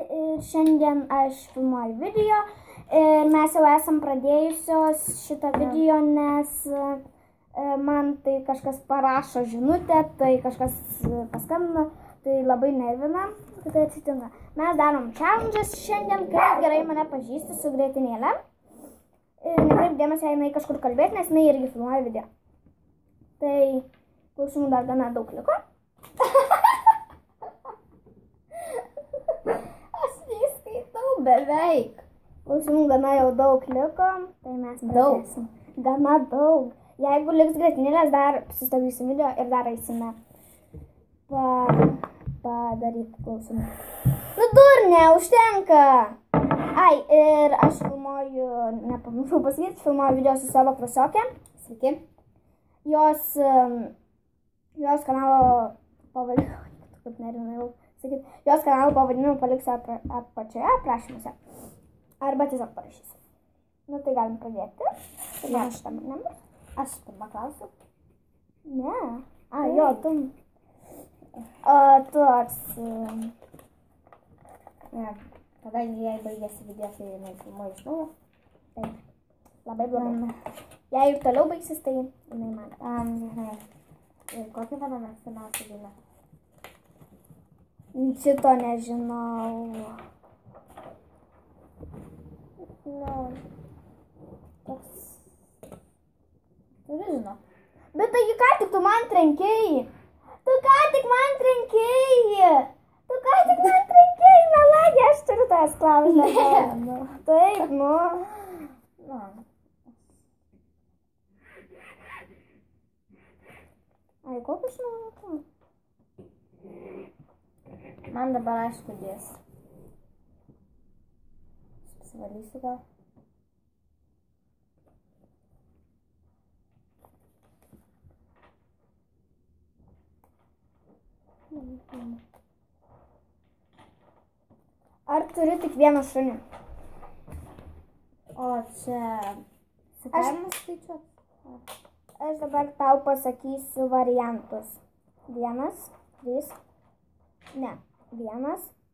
ir šiandien aš filmuoju video. Mes jau esam pradėjusios šitą video, nes man tai kažkas parašo žinutę, tai kažkas paskambina, tai labai nervina, kad tai atsitinka. Mes darom challenges šiandien, kaip gerai mane pažįsti su grietinėle. Nekreip dėmesio, jinai kažkur kalbėti, nes jinai irgi filmuoja video. Tai klausimų dar gana daug liko. Aš neįskaitau beveik. Klausimų gana jau daug liko, tai mes pradėsim. Gana daug. Jeigu liks grietinėlės, dar sustabdysim video ir dar eisime padaryti klausimų. Nu durne, užtenka! Ai, ir aš filmuoju, nepamiršau pasakyti, filmuoju video su savo klasiokė. Sveiki. Jos kanalo pavadinimą paliksiu apačioje aprašymuose. Arba tiesiog parašysiu. Nu, tai galim pradėti. Ir man šitą nebus. Aš šitą paklausiu. Ne. A, jo, tu. O, toks. Ne. Kadangi jai baigėsi video, tai jinai filmuoja iš naujo. Taip. Labai blogai. Jei ir toliau baigsis, tai jinai man. Kokį mano mėgstamiausią dainą? Šito nežinau. Nu, toks... Turi žinau. Bet taigi ką tik tu man trenkėjai? Melagė, aš turiu tas klausimą. Taip, nu. Ai, kokius žinau? Man dabar aišku dės. Pasivalysiu gal. Ar turi tik vieną šunį? O čia... Sakarimas skaičiuot? Aš dabar tau pasakysiu variantus. 1, 3, ne. 1,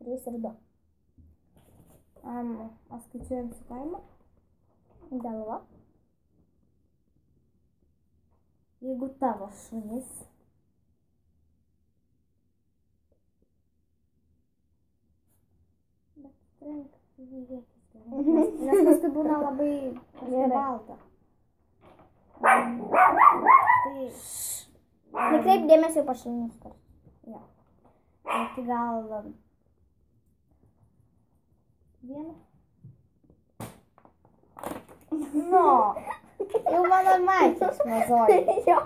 3 ir 2. O skaičiuojam sakarimą? Galva. Jeigu tavo šunis... Nes paskui būna labai balta. Tai... Nekreip dėmesio į pašalinius. Jo. Tai gal... Vieną? Nu, jau mano mačius mazoji. Jo.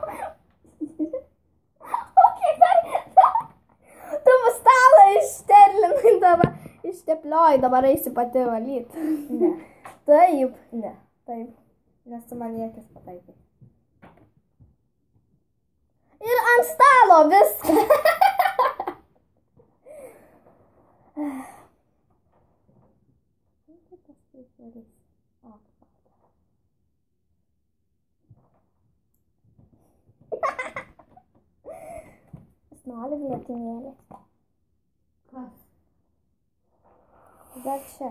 Tu stalą išterlinai dabar. Išteplioji, dabar eisi pati valyti. Ne. Taip. Ne. Taip. Nes tu man į akis pataikai. Ir ant stalo viską. Jis nori grietinėlės. Kas? Dar čia.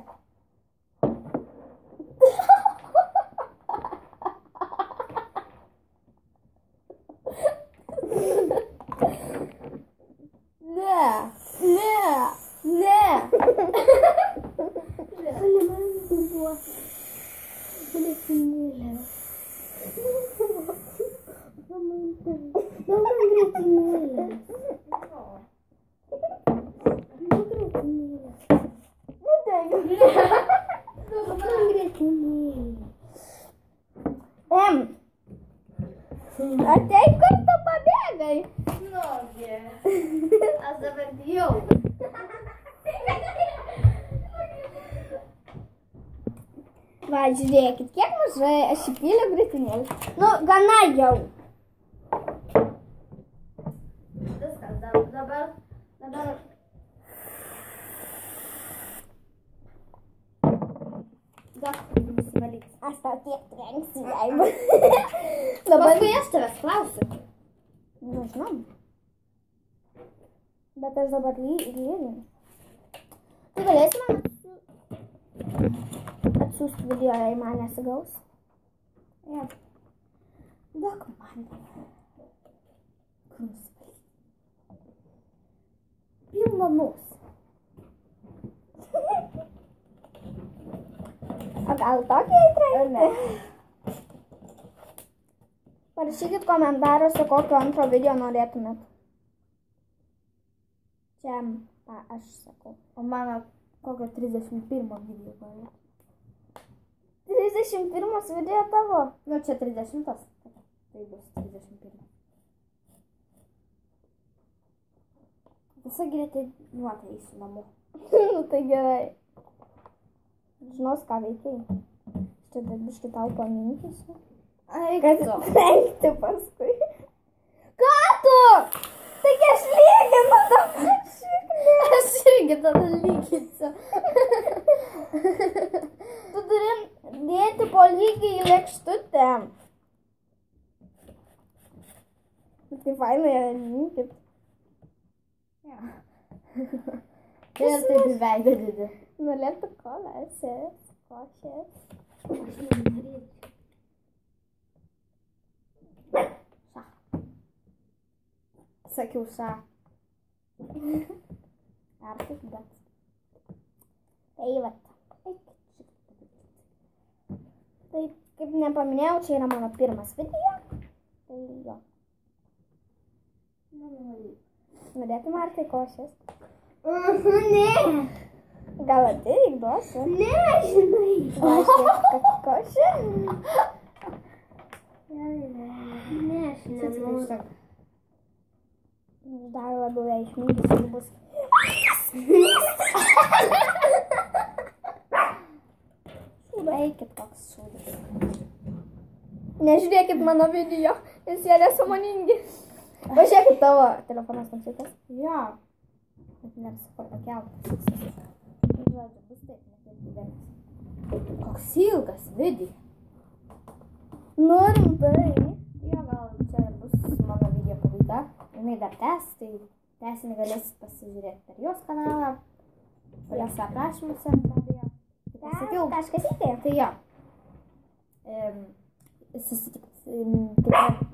Ateik, kur tu pabėgai? Nugi. Aš dabar bijau. Va, žiūrėkit, kiek mažai aš įpyliau grietinėlę. Nu, gana jau. Viskas, dabar... Aš tau tiek trenksiu, jeigu. Paskui aš tavęs klausiu. Nu, žinom. Bet aš dabar lyginu. Tai galėsi man atsiųsti video, jei man nesigaus? Ja. Duok man. Krusvalį. Pilną nosį. O gal tokį įtraukti? Ne. Parašykit komentaruose, kokio antro video norėtumėt. Čia, aš sakau. O mano kokio 31 video norėtų. 31 video tavo? Nu, čia 30. Tai bus 31. Visą greitai nuotą eisiu namo. Nu, tai gerai. Žinos, ką veikiai. Čia dar biškį tau paminkysiu. Eik Kad tu. eikti paskui. Ką tu? Taigi aš lyginu dabar šiknė. Aš irgi tada lyginsiu. Tu turi dėti po lygiai į lėkštutę. Tai fainai linkit. Ja. Ir taip į veidą didi. Norėtų košės. Aš nenorėčiau. Sakiau ša. Ar taip, bet. Tai vat. Tai kaip nepaminėjau, čia yra mano pirmas video. Tai jo. Norėtum ar tai košės? Ne. Gal ateik, duosiu? Ne, žinai. Košė? Ne, aš nenoriu. Dar labiau ją išminkysiu ir bus. Eikit koks šūdas. Nežiūrėkit mano video, nes jie nesąmoningi. Pažiūrėkit tavo telefonas nusitas. Jo. Bet neapsipar pakeltas. Žodžiu, bus taip, net didelis. Koks ilgas video. Nu, rimtai. Jo, gal čia ir bus mano video pabaiga. Jinai dar tęs, tai tęsinį galėsit pasižiūrėti per jos kanalą. Jos aprašymuose. Pasakiau. Kažkas įtėjo. Tai jo.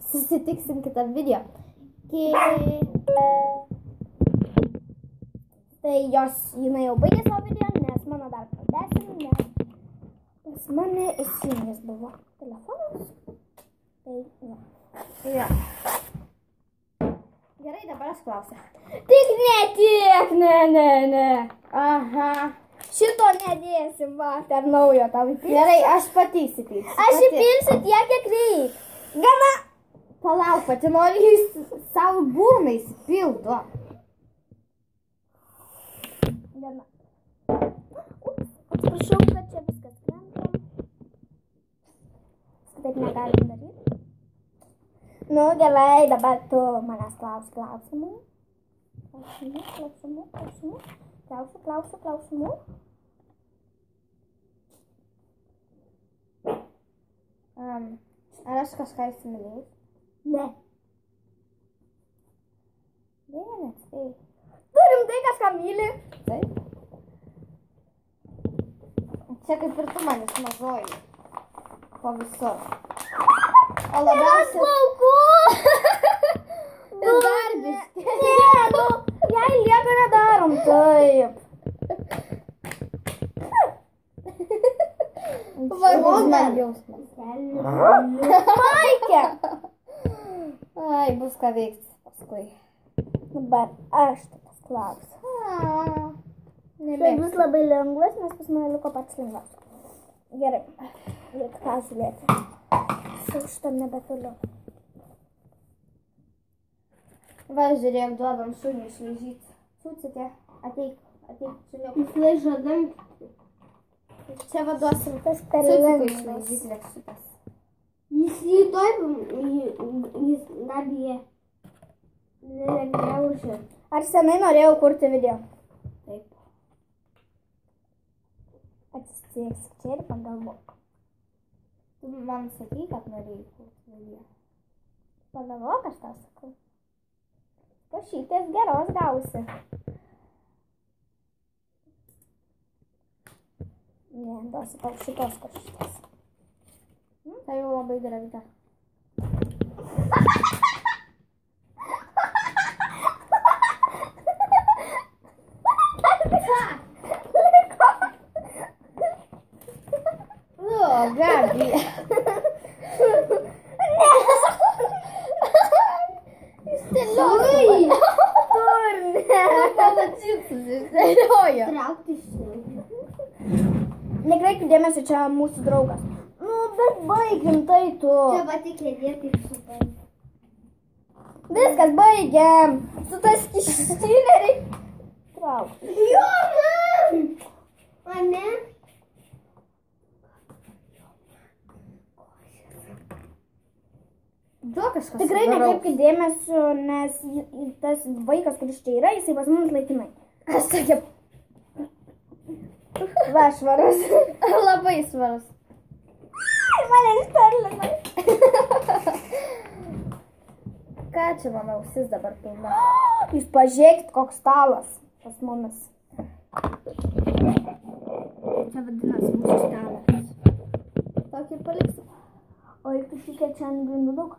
Susitiksim kitą video. Tai jinai jau baigė savo video, nes mano dar pradėsim, nes pas mane įsijungęs buvo telefonas. Tai jo. Jo. Gerai, dabar aš klausiu. Tik netiek, ne. Aha. Šito nedėsim, va, per naujo tau įpilsiu. Gerai, aš pati įsipilsiu. Aš įpilsiu tiek, kiek reikia. Gana. Palauk, pati nori jis savo burną įsipildo. Gana. Atsiprašau, kad čia viskas krenta. Taip negalim daryti. Nu, gerai, dabar tu manęs klausimų. Klausimų. Ar aš kažką įsimylėjau? Ne. Vienas, tai. Tu rimtai kažką myli? Taip. Čia kaip ir tu manis mažoji. Po visur. O labiausiai... Plaukų! Ir dar biškį. Ne, nu, jei lieka nedarom taip. Koks man jausmas. Maikė! Ai, bus ką veikti paskui. Dabar aš tas klausiu. Tai bus labai lengvas, nes pas mane liko pats lengvas. Gerai, reikia ką žiūrėti. Su šitam nebetoliu. Va, žiūrėk, duodam šunį išlaižyti. Sucitė, ateik, šuniuk. Jis laižo dangtį. Čia vaduosim Tas per sucikų lengvas. išlaižyti lėkščiukas. Jis rytoj, jis nabija. Ar senai norėjau kurti video? Taip. Atsisėsk čia ir pagalvok. Tu man sakai, kad norėjai kurti video. Pagalvok, aš tau sakau. Kašytės geros gausi. Ne, duosiu tau šitos karštos. Tai jau labai gera vieta. O, Gabi. Ui! Mano čipsus išdėliojo. Traukti šiltą. Nekreipk dėmesio, čia mūsų draugas. Nu, bet baigim tai tu. Čia va tik kėdėti ir supai. Viskas, baigiam. Su tas kištinė reikia traukti. Jo, man! Ane? Duok kažkas. Tikrai nekreipkit dėmesio, nes tas vaikas, kuris čia yra, jisai pas mums laikinai. Aš tokia Va, švarus. labai svarus. Mane išperlina. Ką čia mano ausis dabar pilna? Jūs pažiūrėkit, koks stalas pas mumis. Čia vadinasi mūsų stalas. Tokį paliksim. O juk tu tikė čia ant grindų daug?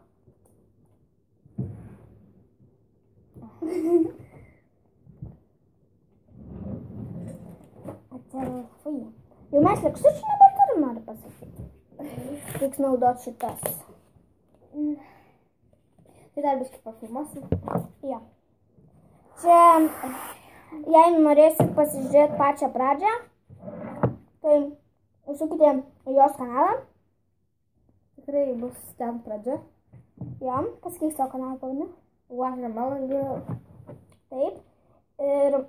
Atsirafai. Jau mes leksučių nebeturim, noriu pasakyti. Reiks naudot šitas. Tai dar biškai pafilmuosim. Jo. Čia, jei norėsit pasižiūrėti pačią pradžią, tai užsukite į jos kanalą. Tikrai bus ten pradžia. Jo, pasakyk savo kanalą pavadinimą. Watermelon Girl. Taip. Ir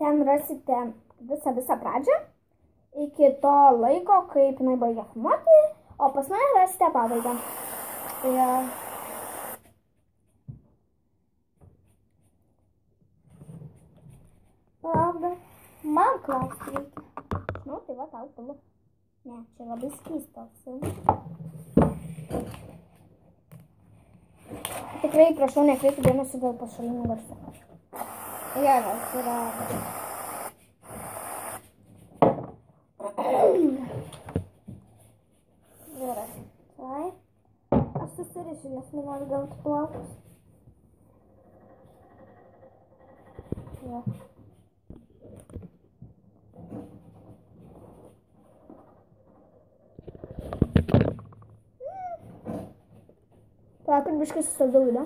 ten rasite visą pradžią iki to laiko, kaip jinai baigia filmuoti, o pas mane rasite pabaigą. Ja. Palauk, man klausti reikia. Nu, tai va, tau pilu. Ne, čia labai skystas. Tikrai prašau nekreipti dėmesio dėl pašalinių garsų. Geras yra. Gerai. Vai. Aš susirišiu, nes nenoriu gauti plaukus. Jo. Palauk, biškai sustabdau, ne?